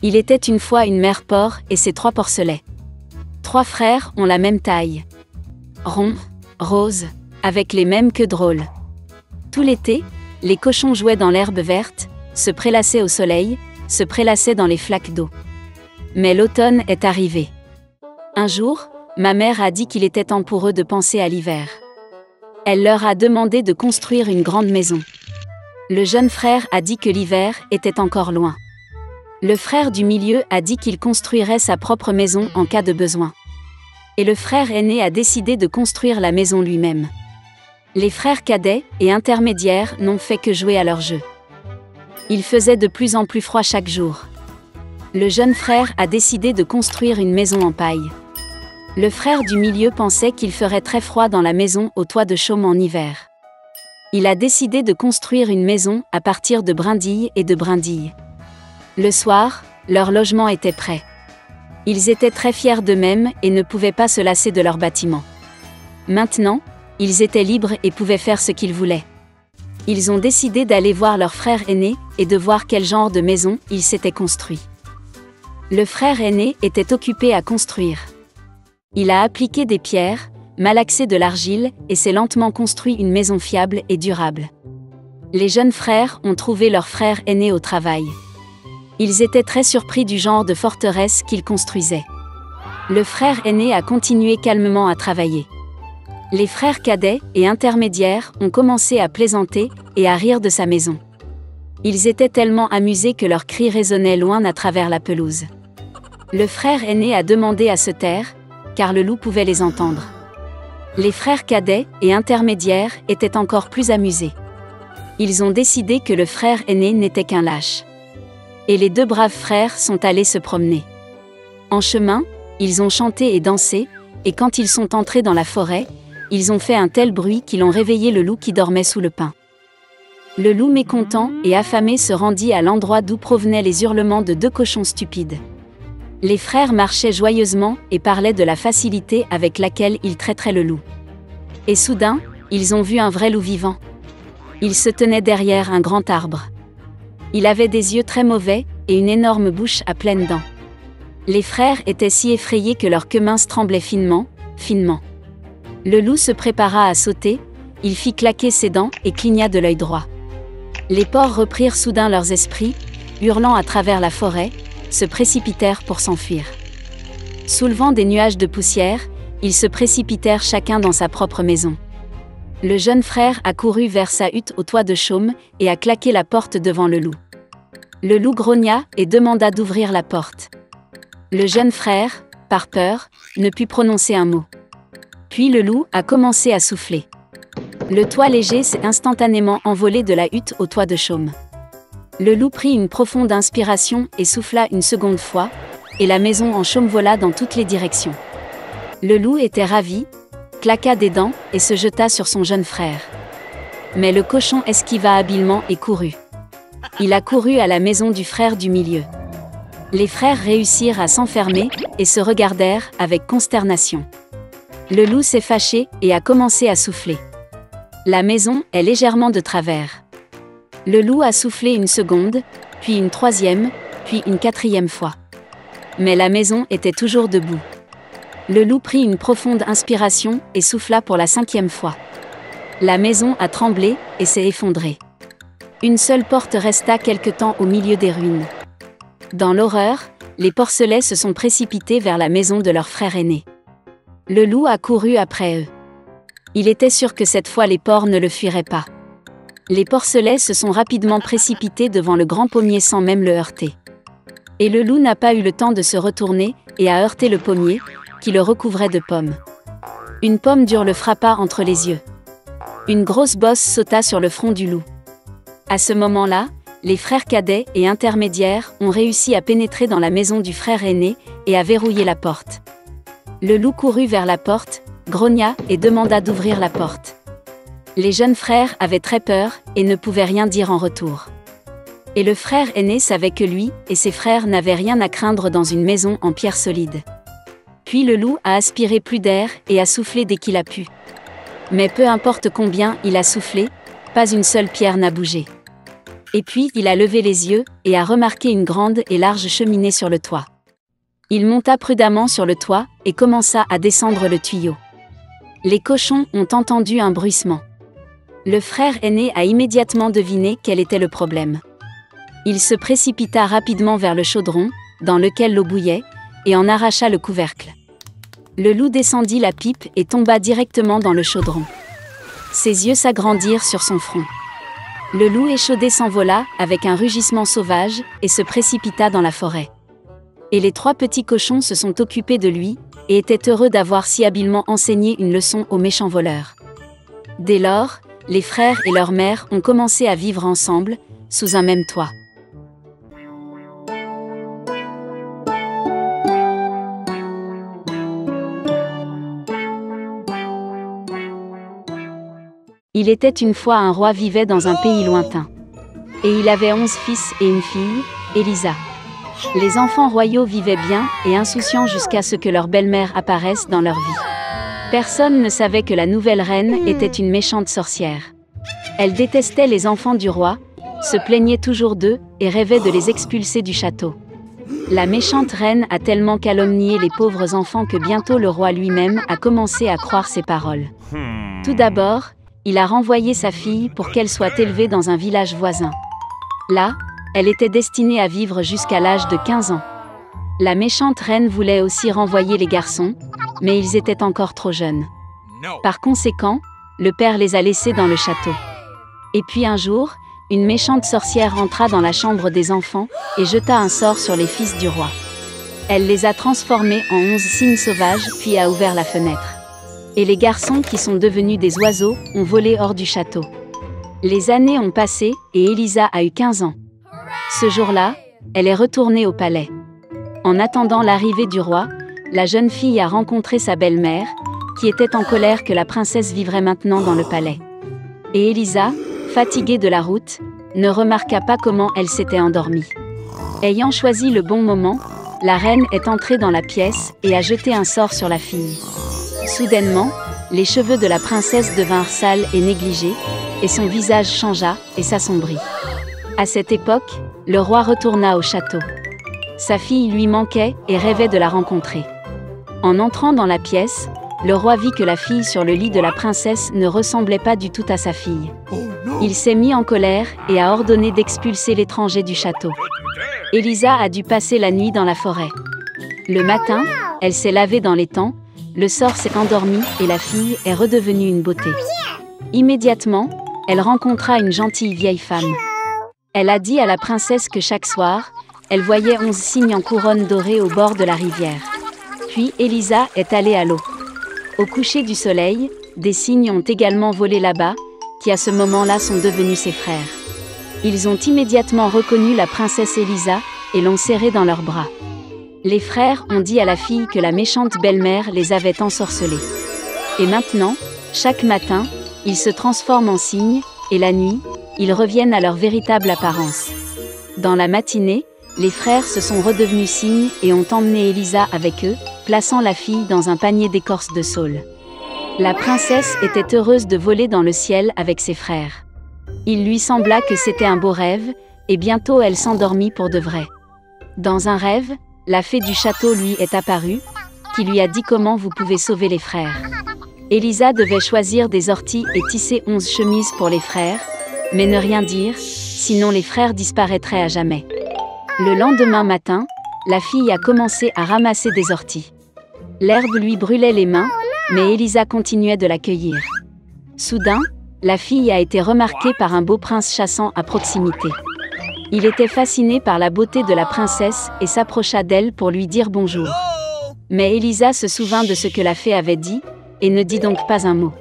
Il était une fois une mère porc et ses 3 porcelets. 3 frères ont la même taille. Ronds, roses, avec les mêmes queues drôles. Tout l'été, les cochons jouaient dans l'herbe verte, se prélassaient au soleil, se prélassaient dans les flaques d'eau. Mais l'automne est arrivé. Un jour, ma mère a dit qu'il était temps pour eux de penser à l'hiver. Elle leur a demandé de construire une grande maison. Le jeune frère a dit que l'hiver était encore loin. Le frère du milieu a dit qu'il construirait sa propre maison en cas de besoin. Et le frère aîné a décidé de construire la maison lui-même. Les frères cadets et intermédiaires n'ont fait que jouer à leur jeu. Il faisait de plus en plus froid chaque jour. Le jeune frère a décidé de construire une maison en paille. Le frère du milieu pensait qu'il ferait très froid dans la maison au toit de chaume en hiver. Il a décidé de construire une maison à partir de brindilles et de brindilles. Le soir, leur logement était prêt. Ils étaient très fiers d'eux-mêmes et ne pouvaient pas se lasser de leur bâtiment. Maintenant, ils étaient libres et pouvaient faire ce qu'ils voulaient. Ils ont décidé d'aller voir leur frère aîné et de voir quel genre de maison il s'était construit. Le frère aîné était occupé à construire. Il a appliqué des pierres, malaxé de l'argile et s'est lentement construit une maison fiable et durable. Les jeunes frères ont trouvé leur frère aîné au travail. Ils étaient très surpris du genre de forteresse qu'il construisait. Le frère aîné a continué calmement à travailler. Les frères cadets et intermédiaires ont commencé à plaisanter et à rire de sa maison. Ils étaient tellement amusés que leurs cris résonnaient loin à travers la pelouse. Le frère aîné a demandé à se taire, car le loup pouvait les entendre. Les frères cadets et intermédiaires étaient encore plus amusés. Ils ont décidé que le frère aîné n'était qu'un lâche. Et les 2 braves frères sont allés se promener. En chemin, ils ont chanté et dansé, et quand ils sont entrés dans la forêt, ils ont fait un tel bruit qu'ils ont réveillé le loup qui dormait sous le pin. Le loup mécontent et affamé se rendit à l'endroit d'où provenaient les hurlements de 2 cochons stupides. Les frères marchaient joyeusement et parlaient de la facilité avec laquelle ils traiteraient le loup. Et soudain, ils ont vu un vrai loup vivant. Il se tenait derrière un grand arbre. Il avait des yeux très mauvais et une énorme bouche à pleines dents. Les frères étaient si effrayés que leurs queues minces tremblaient finement, finement. Le loup se prépara à sauter, il fit claquer ses dents et cligna de l'œil droit. Les porcs reprirent soudain leurs esprits, hurlant à travers la forêt, se précipitèrent pour s'enfuir. Soulevant des nuages de poussière, ils se précipitèrent chacun dans sa propre maison. Le jeune frère a couru vers sa hutte au toit de chaume et a claqué la porte devant le loup. Le loup grogna et demanda d'ouvrir la porte. Le jeune frère, par peur, ne put prononcer un mot. Puis le loup a commencé à souffler. Le toit léger s'est instantanément envolé de la hutte au toit de chaume. Le loup prit une profonde inspiration et souffla une seconde fois, et la maison en chaume vola dans toutes les directions. Le loup était ravi, claqua des dents et se jeta sur son jeune frère. Mais le cochon esquiva habilement et courut. Il a couru à la maison du frère du milieu. Les frères réussirent à s'enfermer et se regardèrent avec consternation. Le loup s'est fâché et a commencé à souffler. La maison est légèrement de travers. Le loup a soufflé une seconde, puis une 3e, puis une 4e fois. Mais la maison était toujours debout. Le loup prit une profonde inspiration et souffla pour la 5e fois. La maison a tremblé et s'est effondrée. Une seule porte resta quelque temps au milieu des ruines. Dans l'horreur, les porcelets se sont précipités vers la maison de leur frère aîné. Le loup a couru après eux. Il était sûr que cette fois les porcs ne le fuiraient pas. Les porcelets se sont rapidement précipités devant le grand pommier sans même le heurter. Et le loup n'a pas eu le temps de se retourner et a heurté le pommier, qui le recouvrait de pommes. Une pomme dure le frappa entre les yeux. Une grosse bosse sauta sur le front du loup. À ce moment-là, les frères cadets et intermédiaires ont réussi à pénétrer dans la maison du frère aîné et à verrouiller la porte. Le loup courut vers la porte, grogna et demanda d'ouvrir la porte. Les jeunes frères avaient très peur et ne pouvaient rien dire en retour. Et le frère aîné savait que lui et ses frères n'avaient rien à craindre dans une maison en pierre solide. Puis le loup a aspiré plus d'air et a soufflé dès qu'il a pu. Mais peu importe combien il a soufflé, pas une seule pierre n'a bougé. Et puis il a levé les yeux, et a remarqué une grande et large cheminée sur le toit. Il monta prudemment sur le toit, et commença à descendre le tuyau. Les cochons ont entendu un bruissement. Le frère aîné a immédiatement deviné quel était le problème. Il se précipita rapidement vers le chaudron, dans lequel l'eau bouillait, et en arracha le couvercle. Le loup descendit la pipe et tomba directement dans le chaudron. Ses yeux s'agrandirent sur son front. Le loup échaudé s'envola, avec un rugissement sauvage, et se précipita dans la forêt. Et les 3 petits cochons se sont occupés de lui, et étaient heureux d'avoir si habilement enseigné une leçon aux méchants voleurs. Dès lors, les frères et leur mère ont commencé à vivre ensemble, sous un même toit. Il était une fois un roi vivait dans un pays lointain. Et il avait 11 fils et une fille, Élisa. Les enfants royaux vivaient bien et insouciants jusqu'à ce que leur belle-mère apparaisse dans leur vie. Personne ne savait que la nouvelle reine était une méchante sorcière. Elle détestait les enfants du roi, se plaignait toujours d'eux et rêvait de les expulser du château. La méchante reine a tellement calomnié les pauvres enfants que bientôt le roi lui-même a commencé à croire ses paroles. Tout d'abord, il a renvoyé sa fille pour qu'elle soit élevée dans un village voisin. Là, elle était destinée à vivre jusqu'à l'âge de 15 ans. La méchante reine voulait aussi renvoyer les garçons, mais ils étaient encore trop jeunes. Par conséquent, le père les a laissés dans le château. Et puis un jour, une méchante sorcière entra dans la chambre des enfants et jeta un sort sur les fils du roi. Elle les a transformés en 11 cygnes sauvages puis a ouvert la fenêtre. Et les garçons qui sont devenus des oiseaux ont volé hors du château. Les années ont passé et Élisa a eu 15 ans. Ce jour-là, elle est retournée au palais. En attendant l'arrivée du roi, la jeune fille a rencontré sa belle-mère, qui était en colère que la princesse vivrait maintenant dans le palais. Et Élisa, fatiguée de la route, ne remarqua pas comment elle s'était endormie. Ayant choisi le bon moment, la reine est entrée dans la pièce et a jeté un sort sur la fille. Soudainement, les cheveux de la princesse devinrent sales et négligés, et son visage changea et s'assombrit. À cette époque, le roi retourna au château. Sa fille lui manquait et rêvait de la rencontrer. En entrant dans la pièce, le roi vit que la fille sur le lit de la princesse ne ressemblait pas du tout à sa fille. Il s'est mis en colère et a ordonné d'expulser l'étranger du château. Élisa a dû passer la nuit dans la forêt. Le matin, elle s'est lavée dans l'étang, le sort s'est endormi et la fille est redevenue une beauté. Immédiatement, elle rencontra une gentille vieille femme. Elle a dit à la princesse que chaque soir, elle voyait 11 cygnes en couronne dorée au bord de la rivière. Puis Élisa est allée à l'eau. Au coucher du soleil, des cygnes ont également volé là-bas, qui à ce moment-là sont devenus ses frères. Ils ont immédiatement reconnu la princesse Élisa et l'ont serrée dans leurs bras. Les frères ont dit à la fille que la méchante belle-mère les avait ensorcelés. Et maintenant, chaque matin, ils se transforment en cygnes, et la nuit, ils reviennent à leur véritable apparence. Dans la matinée, les frères se sont redevenus cygnes et ont emmené Élisa avec eux, plaçant la fille dans un panier d'écorce de saule. La princesse était heureuse de voler dans le ciel avec ses frères. Il lui sembla que c'était un beau rêve, et bientôt elle s'endormit pour de vrai. Dans un rêve, la fée du château lui est apparue, qui lui a dit comment vous pouvez sauver les frères. Élisa devait choisir des orties et tisser 11 chemises pour les frères, mais ne rien dire, sinon les frères disparaîtraient à jamais. Le lendemain matin, la fille a commencé à ramasser des orties. L'herbe lui brûlait les mains, mais Élisa continuait de la cueillir. Soudain, la fille a été remarquée par un beau prince chassant à proximité. Il était fasciné par la beauté de la princesse et s'approcha d'elle pour lui dire bonjour. Mais Élisa se souvint de ce que la fée avait dit, et ne dit donc pas un mot.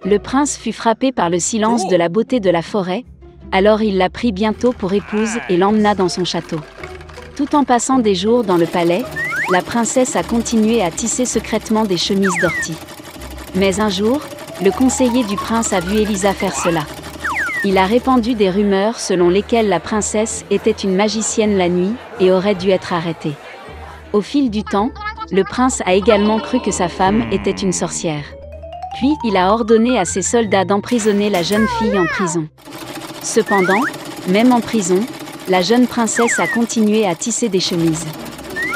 Le prince fut frappé par le silence de la beauté de la forêt, alors il la prit bientôt pour épouse et l'emmena dans son château. Tout en passant des jours dans le palais, la princesse a continué à tisser secrètement des chemises d'ortie. Mais un jour, le conseiller du prince a vu Élisa faire cela. Il a répandu des rumeurs selon lesquelles la princesse était une magicienne la nuit et aurait dû être arrêtée. Au fil du temps, le prince a également cru que sa femme était une sorcière. Puis il a ordonné à ses soldats d'emprisonner la jeune fille en prison. Cependant, Même en prison, la jeune princesse a continué à tisser des chemises.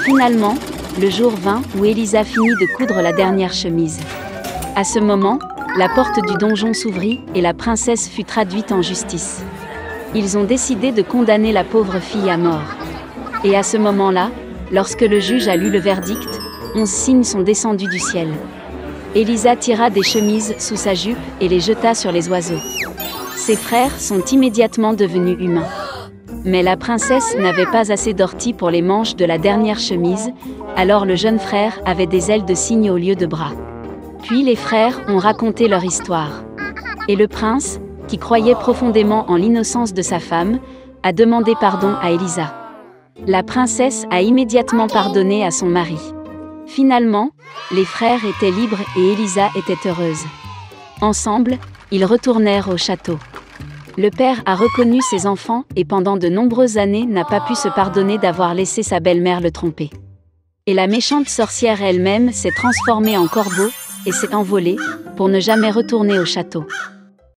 Finalement, le jour vint où Elisa finit de coudre la dernière chemise. À ce moment, la porte du donjon s'ouvrit et la princesse fut traduite en justice. Ils ont décidé de condamner la pauvre fille à mort. Et à ce moment-là, lorsque le juge a lu le verdict, 11 signes sont descendus du ciel. Elisa tira des chemises sous sa jupe et les jeta sur les oiseaux. Ses frères sont immédiatement devenus humains. Mais la princesse n'avait pas assez d'orties pour les manches de la dernière chemise, alors le jeune frère avait des ailes de cygne au lieu de bras. Puis les frères ont raconté leur histoire. Et le prince, qui croyait profondément en l'innocence de sa femme, a demandé pardon à Elisa. La princesse a immédiatement pardonné à son mari. Finalement, les frères étaient libres et Elisa était heureuse. Ensemble, ils retournèrent au château. Le père a reconnu ses enfants et pendant de nombreuses années n'a pas pu se pardonner d'avoir laissé sa belle-mère le tromper. Et la méchante sorcière elle-même s'est transformée en corbeau et s'est envolée pour ne jamais retourner au château.